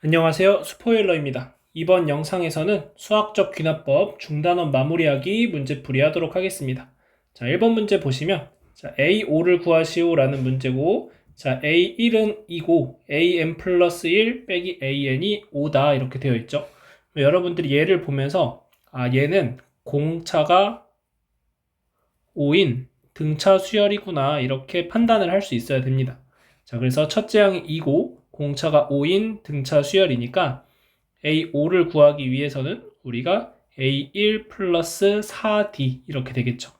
안녕하세요. 스포일러입니다. 이번 영상에서는 수학적 귀납법 중단원 마무리하기 문제풀이 하도록 하겠습니다. 자, 1번 문제 보시면 A5를 구하시오 라는 문제고, 자, A1은 2고 AN 플러스 1 빼기 AN이 5다 이렇게 되어 있죠. 여러분들이 얘를 보면서 얘는 공차가 5인 등차 수열이구나 이렇게 판단을 할 수 있어야 됩니다. 자, 그래서 첫째 항이 2고 공차가 5인 등차 수열이니까 A5를 구하기 위해서는 우리가 A1 플러스 4D 이렇게 되겠죠.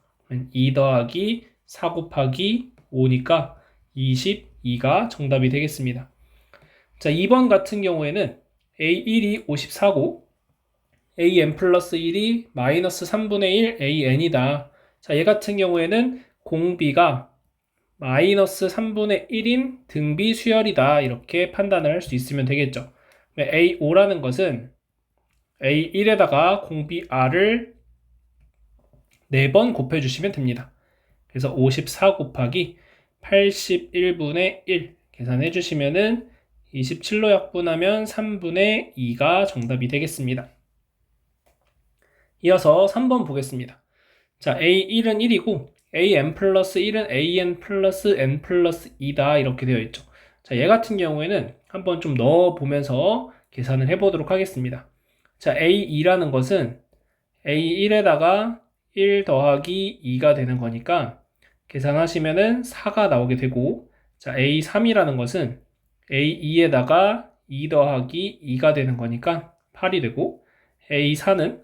2 더하기 4 곱하기 5니까 22가 정답이 되겠습니다. 자, 2번 같은 경우에는 A1이 54고 AN 플러스 1이 마이너스 3분의 1 AN이다. 자, 얘 같은 경우에는 공비가 마이너스 3분의 1인 등비 수열이다 이렇게 판단을 할 수 있으면 되겠죠. A5라는 것은 A1에다가 공비 R을 4번 곱해주시면 됩니다. 그래서 54 곱하기 81분의 1 계산해 주시면은 27로 약분하면 3분의 2가 정답이 되겠습니다. 이어서 3번 보겠습니다. 자, A1은 1이고 AN 플러스 1은 AN 플러스 N 플러스 2다 이렇게 되어 있죠. 자, 얘 같은 경우에는 한번 좀 넣어보면서 계산을 해보도록 하겠습니다. 자, A2라는 것은 A1에다가 1 더하기 2가 되는 거니까 계산하시면은 4가 나오게 되고, 자, A3이라는 것은 A2에다가 2 더하기 2가 되는 거니까 8이 되고, A4는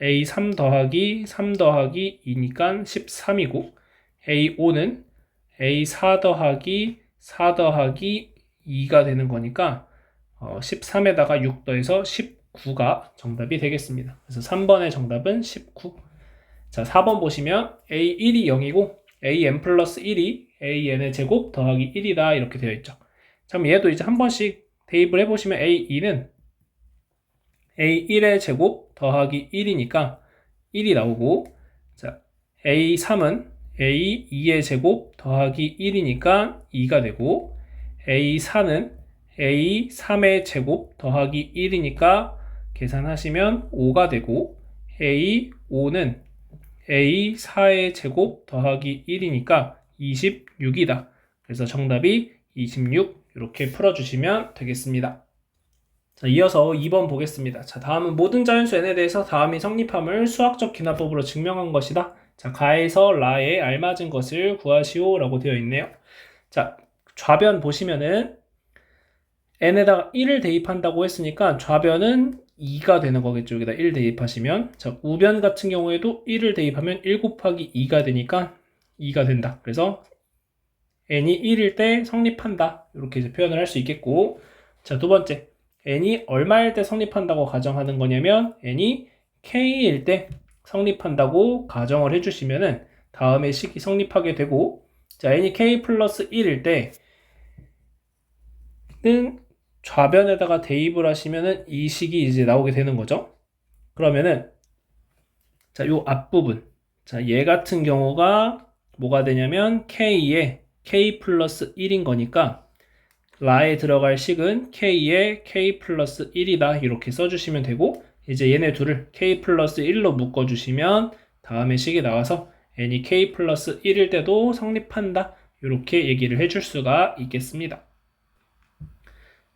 A3 더하기 3 더하기 2니까 13이고, A5는 A4 더하기 4 더하기 2가 되는 거니까 13에다가 6 더해서 19가 정답이 되겠습니다. 그래서 3번의 정답은 19. 자, 4번 보시면 A1이 0이고 AN 플러스 1이 AN의 제곱 더하기 1이다 이렇게 되어 있죠. 자, 그럼 얘도 이제 한 번씩 대입을 해보시면 A2는 A1의 제곱 더하기 1이니까 1이 나오고, 자, A3은 A2의 제곱 더하기 1이니까 2가 되고, A4는 A3의 제곱 더하기 1이니까 계산하시면 5가 되고, A5는 A4의 제곱 더하기 1이니까 26이다. 그래서 정답이 26 이렇게 풀어주시면 되겠습니다. 자, 이어서 2번 보겠습니다. 자, 다음은 모든 자연수 n에 대해서 다음이 성립함을 수학적 기납법으로 증명한 것이다. 자, 가에서 라에 알맞은 것을 구하시오 라고 되어 있네요. 자, 좌변 보시면은 n에다가 1을 대입한다고 했으니까 좌변은 2가 되는 거겠죠. 여기다 1 대입하시면. 자, 우변 같은 경우에도 1을 대입하면 1 곱하기 2가 되니까 2가 된다. 그래서 n이 1일 때 성립한다. 이렇게 이제 표현을 할 수 있겠고, 자, 두 번째. n이 얼마일 때 성립한다고 가정하는 거냐면 n이 k일 때 성립한다고 가정을 해주시면은 다음의 식이 성립하게 되고, 자, n이 k 플러스 1일 때는 좌변에다가 대입을 하시면은 이 식이 이제 나오게 되는 거죠. 그러면은 자, 요 앞부분, 자, 얘 같은 경우가 뭐가 되냐면 k에 k 플러스 1인 거니까 라에 들어갈 식은 k에 k 플러스 1이다 이렇게 써주시면 되고, 이제 얘네 둘을 k 플러스 1로 묶어주시면 다음에 식이 나와서 n이 k 플러스 1일 때도 성립한다 이렇게 얘기를 해줄 수가 있겠습니다.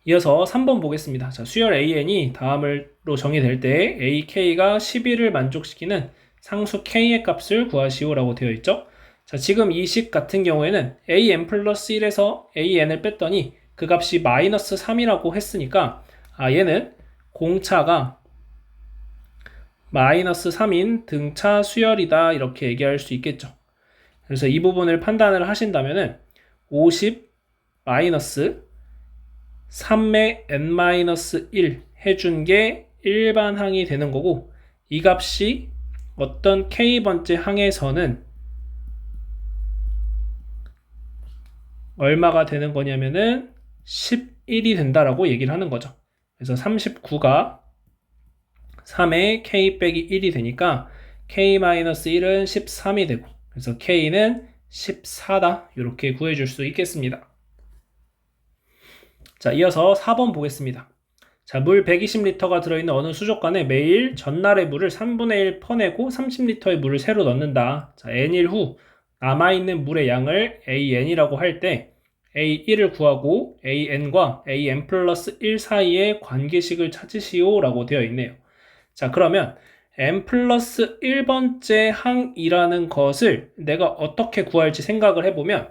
이어서 3번 보겠습니다. 자, 수열 AN이 다음으로 정의될 때 AK가 11을 만족시키는 상수 K의 값을 구하시오 라고 되어 있죠. 자, 지금 이 식 같은 경우에는 AN 플러스 1에서 AN을 뺐더니 그 값이 마이너스 3이라고 했으니까 얘는 공차가 마이너스 3인 등차 수열이다 이렇게 얘기할 수 있겠죠. 그래서 이 부분을 판단을 하신다면은 50 마이너스 3의 n-1 해준 게 일반 항이 되는 거고, 이 값이 어떤 k번째 항에서는 얼마가 되는 거냐면은 11이 된다라고 얘기를 하는 거죠. 그래서 39가 3의 k 빼기 1이 되니까 k-1은 13이 되고, 그래서 k는 14다 이렇게 구해줄 수 있겠습니다. 자, 이어서 4번 보겠습니다. 자, 물 120리터가 들어있는 어느 수족관에 매일 전날의 물을 3분의 1 퍼내고 30리터의 물을 새로 넣는다. 자, n일 후 남아있는 물의 양을 AN이라고 할 때 A1을 구하고 AN과 AN 플러스 1 사이의 관계식을 찾으시오 라고 되어 있네요. 자, 그러면 n 플러스 1번째 항이라는 것을 내가 어떻게 구할지 생각을 해보면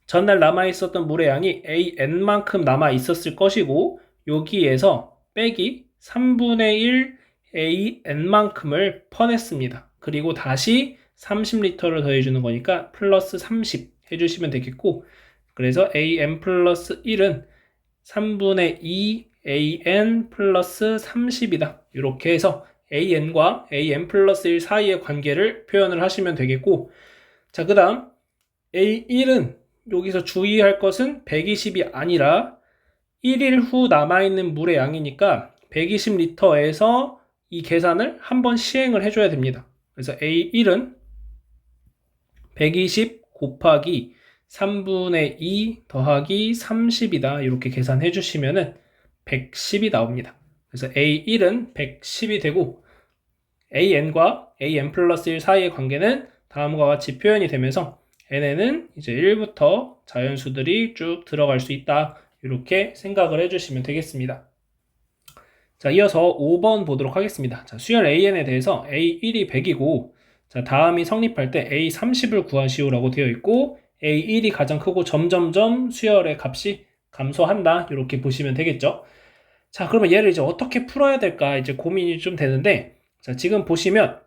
전날 남아있었던 물의 양이 AN만큼 남아있었을 것이고 여기에서 빼기 3분의 1 AN만큼을 퍼냈습니다. 그리고 다시 30리터를 더해주는 거니까 플러스 30 해주시면 되겠고 그래서 AN 플러스 1은 3분의 2 AN 플러스 30이다. 이렇게 해서 AN과 AN 플러스 1 사이의 관계를 표현을 하시면 되겠고 자, 그 다음 A1은 여기서 주의할 것은 120이 아니라 1일 후 남아있는 물의 양이니까 120리터에서 이 계산을 한번 시행을 해줘야 됩니다. 그래서 A1은 120 곱하기 3분의 2 더하기 30이다. 이렇게 계산해 주시면은 110이 나옵니다. 그래서 A1은 110이 되고 AN과 AN 플러스 1 사이의 관계는 다음과 같이 표현이 되면서 n에는 이제 1부터 자연수들이 쭉 들어갈 수 있다. 이렇게 생각을 해주시면 되겠습니다. 자, 이어서 5번 보도록 하겠습니다. 자, 수열 AN에 대해서 A1이 100이고 자, 다음이 성립할 때 A30을 구하시오라고 되어 있고 A1이 가장 크고 점점점 수열의 값이 감소한다. 이렇게 보시면 되겠죠. 자, 그러면 얘를 이제 어떻게 풀어야 될까 이제 고민이 좀 되는데 자, 지금 보시면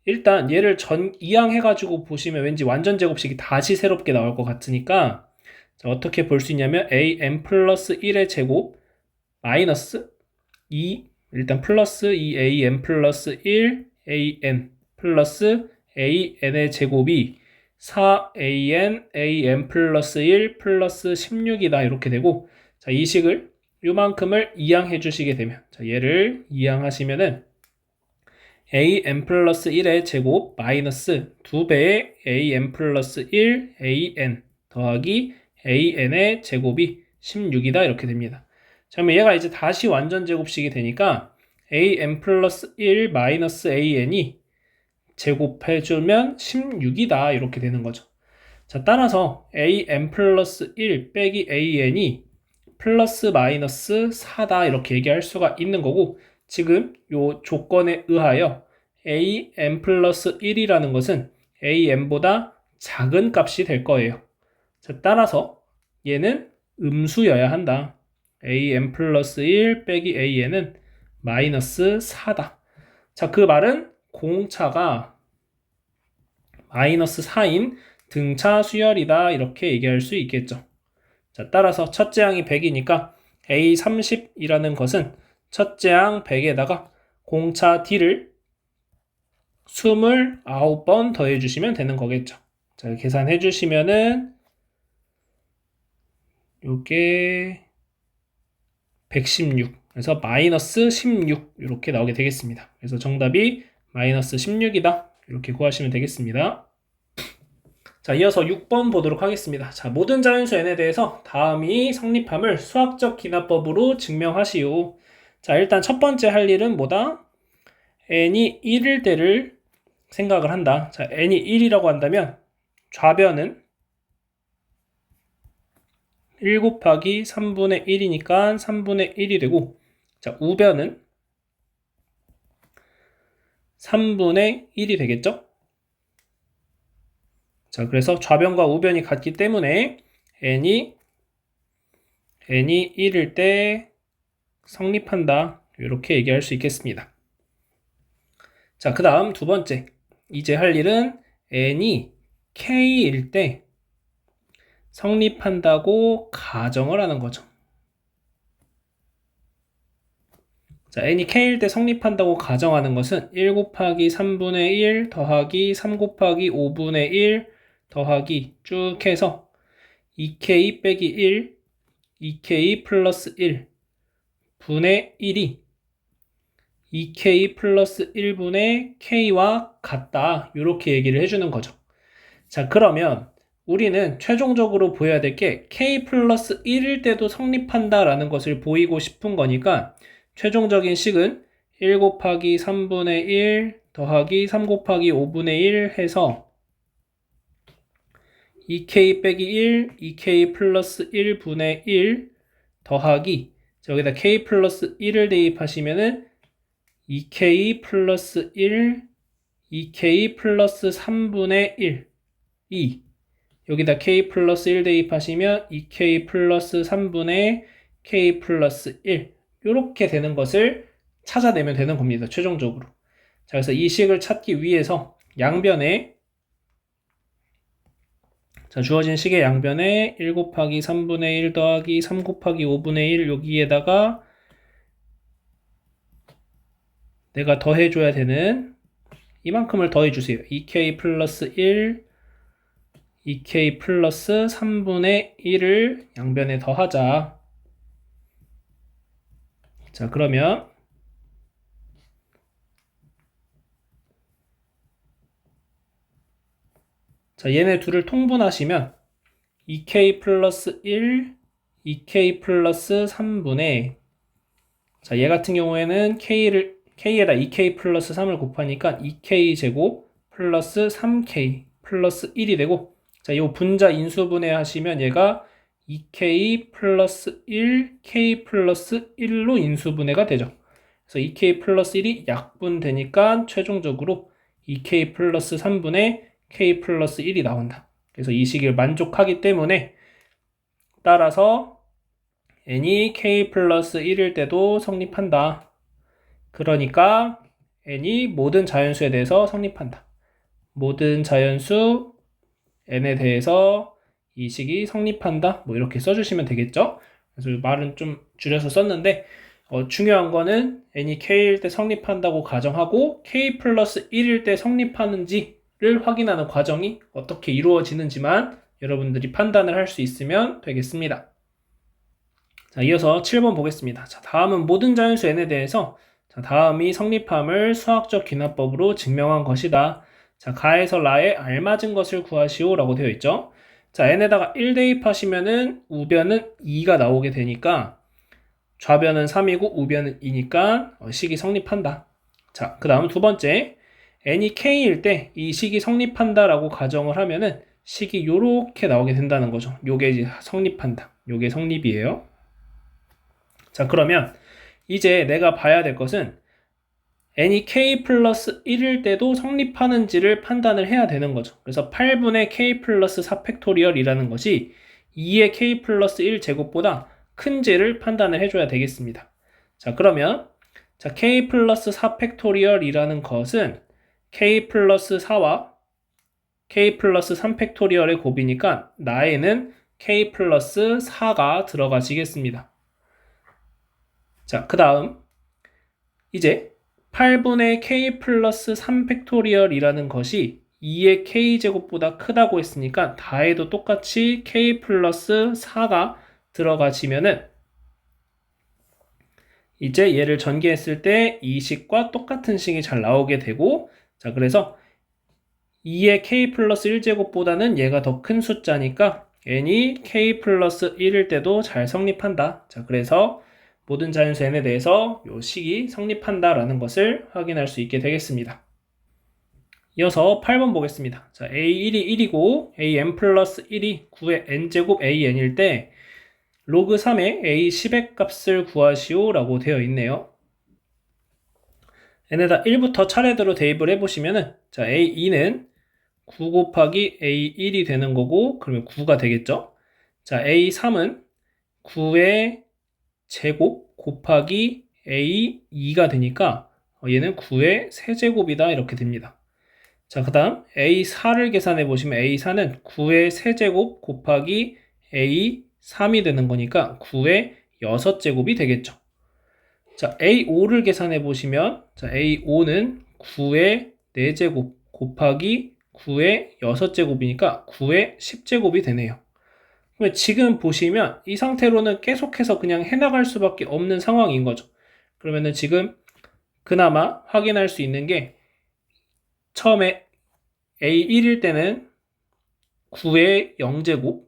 일단 얘를 이항해가지고 보시면 왠지 완전 제곱식이 다시 새롭게 나올 것 같으니까 자, 어떻게 볼 수 있냐면 an 플러스 1의 제곱 마이너스 2 일단 플러스 2an 플러스 1 an 플러스 an의 제곱이 4an an 플러스 1 플러스 16이다 이렇게 되고 자, 이 식을 요만큼을 이항해 주시게 되면 자, 얘를 이항하시면은 an 플러스 1의 제곱 마이너스 2배의 an 플러스 1 an 더하기 an의 제곱이 16이다 이렇게 됩니다. 자, 그러면 얘가 이제 다시 완전 제곱식이 되니까 an 플러스 1 마이너스 an이 제곱해주면 16이다 이렇게 되는 거죠. 자, 따라서 an 플러스 1 빼기 an이 플러스 마이너스 4다 이렇게 얘기할 수가 있는 거고 지금 요 조건에 의하여 an 플러스 1이라는 것은 an보다 작은 값이 될 거예요. 자, 따라서 얘는 음수여야 한다. an 플러스 1 빼기 an은 마이너스 4다. 자, 그 말은 공차가 마이너스 4인 등차 수열이다 이렇게 얘기할 수 있겠죠. 자, 따라서 첫째 항이 100이니까 A30이라는 것은 첫째 항 100에다가 공차 D를 29번 더해주시면 되는 거겠죠. 자, 계산해 주시면은 요게 116 그래서 마이너스 16 이렇게 나오게 되겠습니다. 그래서 정답이 마이너스 16이다 이렇게 구하시면 되겠습니다. 자, 이어서 6번 보도록 하겠습니다. 자, 모든 자연수 n에 대해서 다음이 성립함을 수학적 기납법으로 증명하시오. 자, 일단 첫 번째 할 일은 뭐다? n이 1일 때를 생각을 한다. 자, n이 1이라고 한다면 좌변은 1 곱하기 3분의 1이니까 3분의 1이 되고 자, 우변은 3분의 1이 되겠죠? 자, 그래서 좌변과 우변이 같기 때문에 n이 1일 때 성립한다. 이렇게 얘기할 수 있겠습니다. 자, 그 다음 두 번째. 이제 할 일은 n이 k일 때 성립한다고 가정을 하는 거죠. 자, n이 k일 때 성립한다고 가정하는 것은 1 곱하기 3분의 1 더하기 3 곱하기 5분의 1 더하기 쭉 해서 2k 빼기 1, 2k 플러스 1 분의 1이 2k 플러스 1분의 k와 같다. 이렇게 얘기를 해주는 거죠. 자, 그러면 우리는 최종적으로 보여야 될 게 k 플러스 1일 때도 성립한다 라는 것을 보이고 싶은 거니까 최종적인 식은 1 곱하기 3분의 1 더하기 3 곱하기 5분의 1 해서 2k 빼기 1, 2k 플러스 1분의 1 더하기 여기다 k 플러스 1을 대입하시면은 2k 플러스 1, 2k 플러스 3분의 1, 2 여기다 k 플러스 1 대입하시면 2k 플러스 3분의 k 플러스 1 이렇게 되는 것을 찾아내면 되는 겁니다. 최종적으로. 자, 그래서 이 식을 찾기 위해서 양변에 자, 주어진 식의 양변에 1 곱하기 3분의 1 더하기 3 곱하기 5분의 1 여기에다가 내가 더해줘야 되는 이만큼을 더해주세요. 2k 플러스 1, 2k 플러스 3분의 1을 양변에 더하자. 자, 그러면 자, 얘네 둘을 통분하시면 2k 플러스 1, 2k 플러스 3분의 자, 얘 같은 경우에는 k에다 2k 플러스 3을 곱하니까 2k 제곱 플러스 3k 플러스 1이 되고 자, 이 분자 인수분해 하시면 얘가 2k 플러스 1, k 플러스 1로 인수분해가 되죠. 그래서 2k 플러스 1이 약분되니까 최종적으로 2k 플러스 3분의 k 플러스 1이 나온다. 그래서 이 식을 만족하기 때문에 따라서 n이 k 플러스 1일 때도 성립한다. 그러니까 n이 모든 자연수에 대해서 성립한다. 모든 자연수 n에 대해서 이 식이 성립한다. 뭐 이렇게 써주시면 되겠죠. 그래서 말은 좀 줄여서 썼는데 중요한 거는 n이 k일 때 성립한다고 가정하고 k 플러스 1일 때 성립하는지를 확인하는 과정이 어떻게 이루어지는지만 여러분들이 판단을 할 수 있으면 되겠습니다. 자, 이어서 7번 보겠습니다. 자, 다음은 모든 자연수 n에 대해서 자, 다음이 성립함을 수학적 귀납법으로 증명한 것이다. 자, 가에서 라에 알맞은 것을 구하시오 라고 되어 있죠. 자, n에다가 1 대입하시면은 우변은 2가 나오게 되니까 좌변은 3이고 우변은 2니까 식이 성립한다. 자, 그 다음 두 번째 n이 k일 때 이 식이 성립한다 라고 가정을 하면은 식이 요렇게 나오게 된다는 거죠. 요게 이제 성립한다. 요게 성립이에요. 자, 그러면 이제 내가 봐야 될 것은 n이 k 플러스 1일 때도 성립하는지를 판단을 해야 되는 거죠. 그래서 8분의 k 플러스 4 팩토리얼이라는 것이 2의 k 플러스 1 제곱보다 큰지를 판단을 해줘야 되겠습니다. 자, 그러면 자, k 플러스 4 팩토리얼이라는 것은 k 플러스 4와 k 플러스 3 팩토리얼의 곱이니까 나에는 k 플러스 4가 들어가시겠습니다. 자, 그 다음 이제 8분의 k 플러스 3 팩토리얼이라는 것이 2의 k제곱보다 크다고 했으니까 다해도 똑같이 k 플러스 4가 들어가지면은 이제 얘를 전개했을 때 이 식과 똑같은 식이 잘 나오게 되고 자, 그래서 2의 k 플러스 1제곱보다는 얘가 더 큰 숫자니까 n이 k 플러스 1일 때도 잘 성립한다. 자, 그래서 모든 자연수 n에 대해서 이 식이 성립한다라는 것을 확인할 수 있게 되겠습니다. 이어서 8번 보겠습니다. 자, a1이 1이고 an 플러스 1이 9의 n제곱 an일 때 로그 3의 a 10의 값을 구하시오 라고 되어 있네요. n에다 1부터 차례대로 대입을 해보시면은 자, a2는 9 곱하기 a1이 되는 거고 그러면 9가 되겠죠. 자, a3은 9의 제곱 곱하기 a2가 되니까 얘는 9의 세제곱이다 이렇게 됩니다. 자, 그 다음 a4를 계산해 보시면 a4는 9의 세제곱 곱하기 a3이 되는 거니까 9의 6제곱이 되겠죠. 자, a5를 계산해 보시면 자, a5는 9의 4제곱 곱하기 9의 6제곱이니까 9의 10제곱이 되네요. 지금 보시면 이 상태로는 계속해서 그냥 해나갈 수밖에 없는 상황인 거죠. 그러면은 지금 그나마 확인할 수 있는 게 처음에 A1일 때는 9의 0제곱,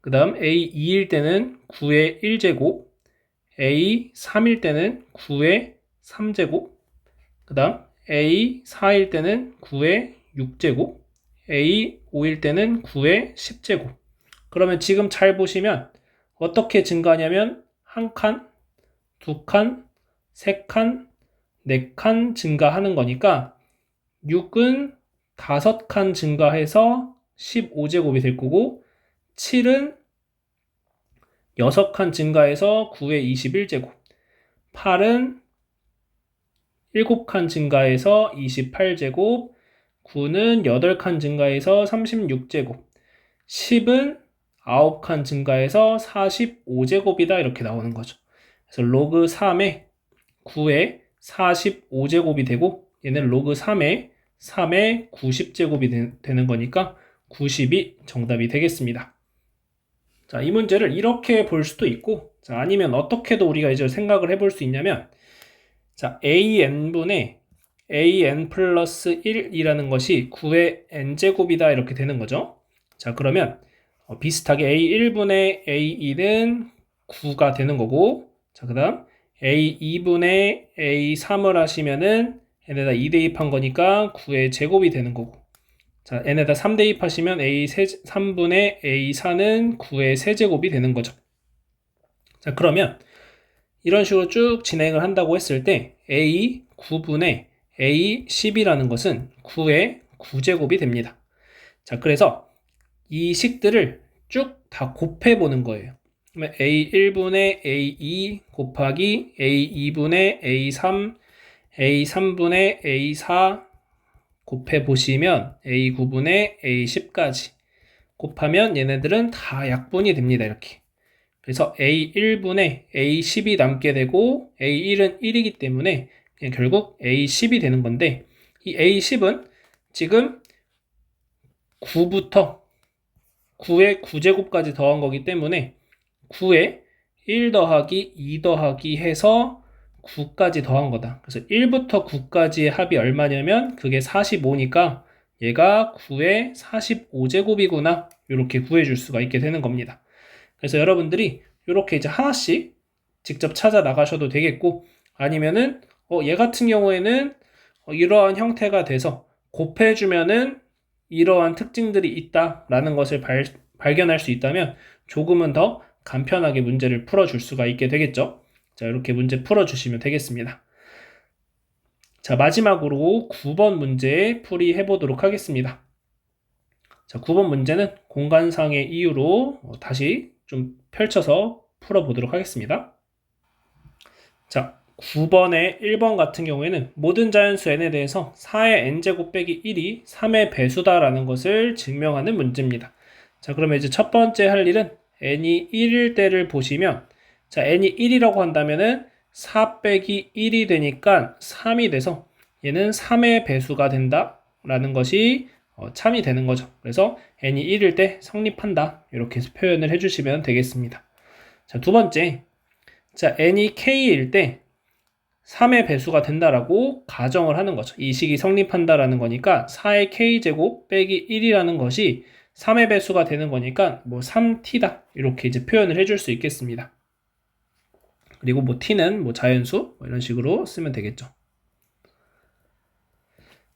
그 다음 A2일 때는 9의 1제곱, A3일 때는 9의 3제곱, 그 다음 A4일 때는 9의 6제곱, A5일 때는 9의 10제곱. 그러면 지금 잘 보시면 어떻게 증가하냐면 한 칸, 두 칸, 세 칸, 네 칸 증가하는 거니까 6은 5칸 증가해서 15제곱이 될 거고 7은 6칸 증가해서 9의 21제곱, 8은 7칸 증가해서 28제곱, 9는 8칸 증가해서 36제곱, 10은 9칸 증가해서 45제곱이다 이렇게 나오는 거죠. 그래서 로그 3의 9의 45제곱이 되고 얘는 로그 3의 90제곱이 되는 거니까 90이 정답이 되겠습니다. 자, 이 문제를 이렇게 볼 수도 있고, 자, 아니면 어떻게도 우리가 이제 생각을 해볼 수 있냐면, 자, an분의 an 플러스 1이라는 것이 9의 n제곱이다 이렇게 되는 거죠. 자, 그러면 비슷하게 a1분의 a2는 9가 되는 거고, 자, 그 다음 a2분의 a3을 하시면은 n에다 2 대입한 거니까 9의 제곱이 되는 거고, 자, n에다 3 대입하시면 a3분의 a4는 9의 세제곱이 되는 거죠. 자, 그러면 이런 식으로 쭉 진행을 한다고 했을 때 a 9분의 a 10이라는 것은 9의 9제곱이 됩니다. 자, 그래서 이 식들을 쭉 다 곱해보는 거예요. 그러면 a1분의 a2 곱하기 a2분의 a3, a3분의 a4 곱해보시면 a9분의 a10까지 곱하면 얘네들은 다 약분이 됩니다. 이렇게. 그래서 a1분의 a10이 남게 되고 a1은 1이기 때문에 결국 a10이 되는 건데 이 a10은 지금 9부터 9의 9제곱까지 더한 거기 때문에 9에 1 더하기 2 더하기 해서 9까지 더한 거다. 그래서 1부터 9까지의 합이 얼마냐면 그게 45니까 얘가 9의 45제곱이구나. 이렇게 구해줄 수가 있게 되는 겁니다. 그래서 여러분들이 이렇게 이제 하나씩 직접 찾아 나가셔도 되겠고 아니면은 얘 같은 경우에는 이러한 형태가 돼서 곱해주면은 이러한 특징들이 있다라는 것을 발견할 수 있다면 조금은 더 간편하게 문제를 풀어줄 수가 있게 되겠죠. 자, 이렇게 문제 풀어주시면 되겠습니다. 자, 마지막으로 9번 문제 풀이해 보도록 하겠습니다. 자, 9번 문제는 공간상의 이유로 다시 좀 펼쳐서 풀어보도록 하겠습니다. 자, 9번의 1번 같은 경우에는 모든 자연수 n에 대해서 4의 n제곱 빼기 1이 3의 배수다라는 것을 증명하는 문제입니다. 자, 그러면 이제 첫 번째 할 일은 n이 1일 때를 보시면 자, n이 1이라고 한다면은 4 빼기 1이 되니까 3이 돼서 얘는 3의 배수가 된다라는 것이 참이 되는 거죠. 그래서 n이 1일 때 성립한다. 이렇게 해서 표현을 해주시면 되겠습니다. 자, 두 번째. 자, n이 k일 때 3의 배수가 된다라고 가정을 하는 거죠. 이 식이 성립한다라는 거니까 4의 k제곱 빼기 1이라는 것이 3의 배수가 되는 거니까 뭐 3t다. 이렇게 이제 표현을 해줄 수 있겠습니다. 그리고 뭐 t는 뭐 자연수 뭐 이런 식으로 쓰면 되겠죠.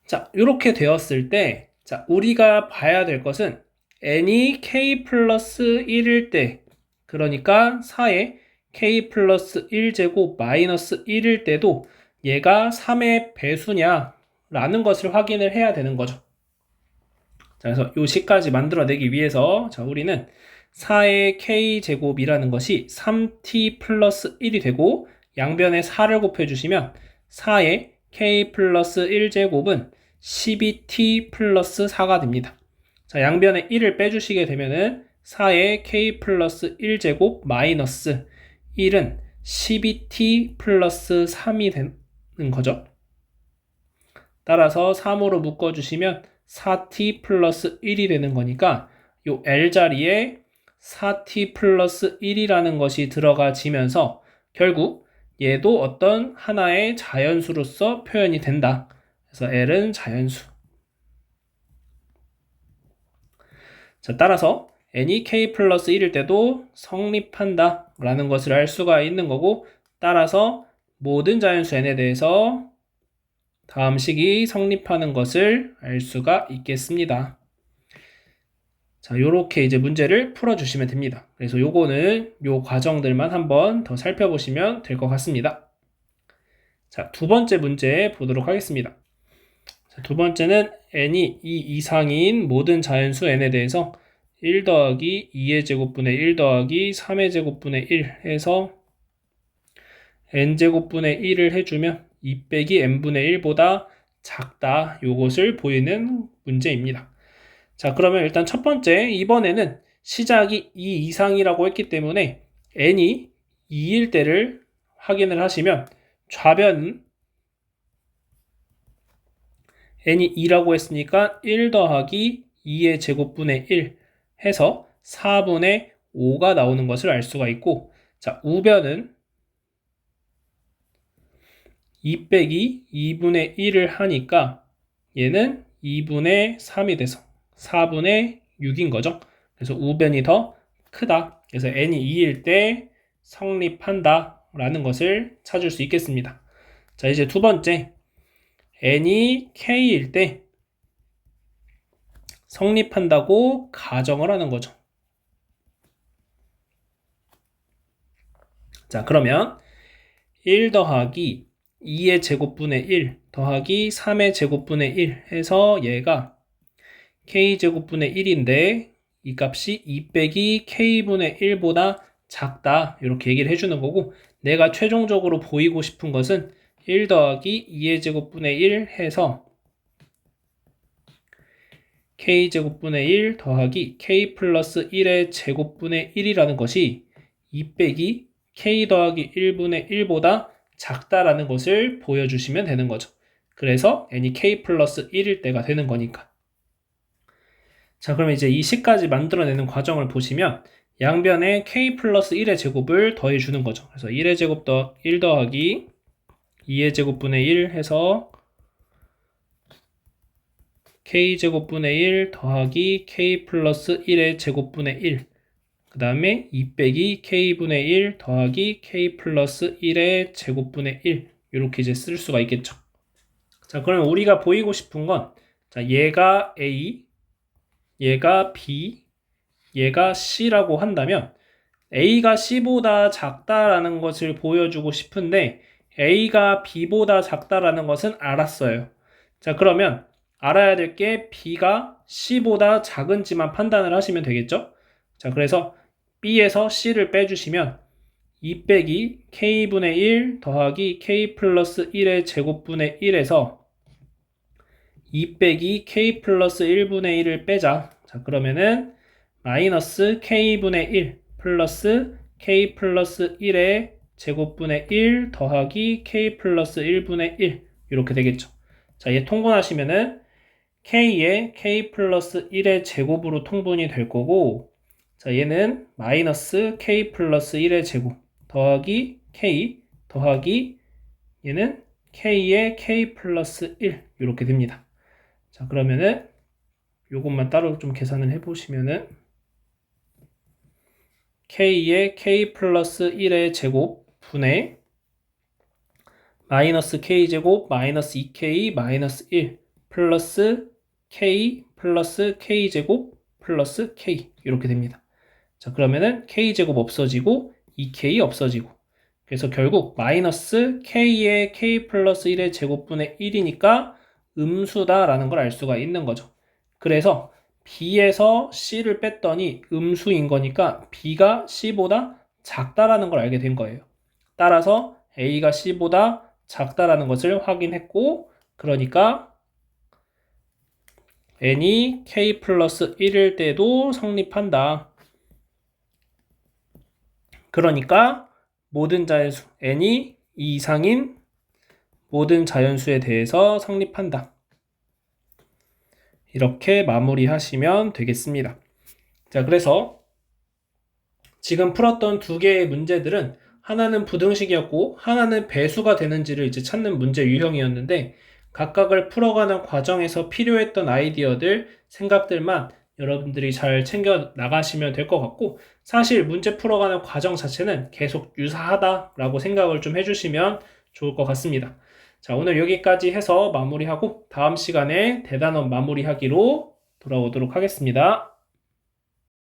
자, 이렇게 되었을 때 자, 우리가 봐야 될 것은 n이 k 플러스 1일 때 그러니까 4의 k 플러스 1제곱 마이너스 1일 때도 얘가 3의 배수냐 라는 것을 확인을 해야 되는 거죠. 자, 그래서 이 식까지 만들어내기 위해서 자, 우리는 4의 k제곱이라는 것이 3t 플러스 1이 되고 양변에 4를 곱해주시면 4의 k 플러스 1제곱은 12t 플러스 4가 됩니다. 자, 양변에 1을 빼주시게 되면은 4의 k 플러스 1제곱 마이너스 1은 12t 플러스 3이 되는 거죠. 따라서 3으로 묶어주시면 4t 플러스 1이 되는 거니까 요 L 자리에 4t 플러스 1이라는 것이 들어가지면서 결국 얘도 어떤 하나의 자연수로서 표현이 된다. 그래서 L은 자연수. 자, 따라서 n이 k 플러스 1일 때도 성립한다 라는 것을 알 수가 있는 거고, 따라서 모든 자연수 n에 대해서 다음 식이 성립하는 것을 알 수가 있겠습니다. 자, 요렇게 이제 문제를 풀어주시면 됩니다. 그래서 요거는 요 과정들만 한번 더 살펴보시면 될 것 같습니다. 자, 두 번째 문제 보도록 하겠습니다. 자, 두 번째는 n이 2 이상인 모든 자연수 n에 대해서 1 더하기 2의 제곱분의 1 더하기 3의 제곱분의 1 해서 n제곱분의 1을 해주면 2 빼기 n분의 1보다 작다, 요것을 보이는 문제입니다. 자, 그러면 일단 첫 번째, 이번에는 시작이 2 이상이라고 했기 때문에 n이 2일 때를 확인을 하시면 좌변은 n이 2라고 했으니까 1 더하기 2의 제곱분의 1 해서 4분의 5가 나오는 것을 알 수가 있고, 자, 우변은 2 빼기 2분의 1을 하니까 얘는 2분의 3이 돼서 4분의 6인 거죠. 그래서 우변이 더 크다. 그래서 n이 2일 때 성립한다 라는 것을 찾을 수 있겠습니다. 자, 이제 두 번째, n이 k일 때 성립한다고 가정을 하는 거죠. 자, 그러면 1 더하기 2의 제곱분의 1 더하기 3의 제곱분의 1 해서 얘가 k제곱분의 1인데 이 값이 2 빼기 k분의 1보다 작다, 이렇게 얘기를 해주는 거고, 내가 최종적으로 보이고 싶은 것은 1 더하기 2의 제곱분의 1 해서 k제곱분의 1 더하기 k 플러스 1의 제곱분의 1이라는 것이 2 빼기 k 더하기 1분의 1보다 작다라는 것을 보여주시면 되는 거죠. 그래서 n이 k 플러스 1일 때가 되는 거니까. 자, 그럼 이제 이 식까지 만들어내는 과정을 보시면 양변에 k 플러스 1의 제곱을 더해주는 거죠. 그래서 1의 제곱 1 더하기 2의 제곱분의 1 해서 k제곱분의 1 더하기 k 플러스 1의 제곱분의 1, 그 다음에 2 빼기 k분의 1 더하기 k 플러스 1의 제곱분의 1, 이렇게 이제 쓸 수가 있겠죠. 자, 그러면 우리가 보이고 싶은 건, 자, 얘가 A, 얘가 B, 얘가 C라고 한다면 A가 C보다 작다라는 것을 보여주고 싶은데 A가 B보다 작다라는 것은 알았어요. 자, 그러면 알아야 될 게 B가 C보다 작은지만 판단을 하시면 되겠죠? 자, 그래서 B에서 C를 빼주시면 2 빼기 K분의 1 더하기 K 플러스 1의 제곱분의 1에서 2 빼기 K 플러스 1분의 1을 빼자. 자, 그러면은 마이너스 K분의 1 플러스 K 플러스 1의 제곱분의 1 더하기 K 플러스 1분의 1, 이렇게 되겠죠. 자, 얘 통분하시면은 K의 K 플러스 1의 제곱으로 통분이 될 거고, 자, 얘는 마이너스 K 플러스 1의 제곱 더하기 K 더하기 얘는 K의 K 플러스 1, 이렇게 됩니다. 자, 그러면은 요것만 따로 좀 계산을 해보시면은 K의 K 플러스 1의 제곱 분의 마이너스 K제곱 마이너스 2K 마이너스 1 플러스 K 플러스 K제곱 플러스 K, 이렇게 됩니다. 자, 그러면은 K제곱 없어지고 2K 없어지고, 그래서 결국 마이너스 K의 K 플러스 1의 제곱분의 1이니까 음수다라는 걸 알 수가 있는 거죠. 그래서 B에서 C를 뺐더니 음수인 거니까 B가 C보다 작다라는 걸 알게 된 거예요. 따라서 A가 C보다 작다라는 것을 확인했고, 그러니까 n이 k 플러스 1일 때도 성립한다. 그러니까 모든 자연수 n이 2 이상인 모든 자연수에 대해서 성립한다. 이렇게 마무리하시면 되겠습니다. 자, 그래서 지금 풀었던 두 개의 문제들은 하나는 부등식이었고 하나는 배수가 되는지를 이제 찾는 문제 유형이었는데, 각각을 풀어가는 과정에서 필요했던 아이디어들, 생각들만 여러분들이 잘 챙겨 나가시면 될 것 같고, 사실 문제 풀어가는 과정 자체는 계속 유사하다라고 생각을 좀 해주시면 좋을 것 같습니다. 자, 오늘 여기까지 해서 마무리하고 다음 시간에 대단원 마무리하기로 돌아오도록 하겠습니다.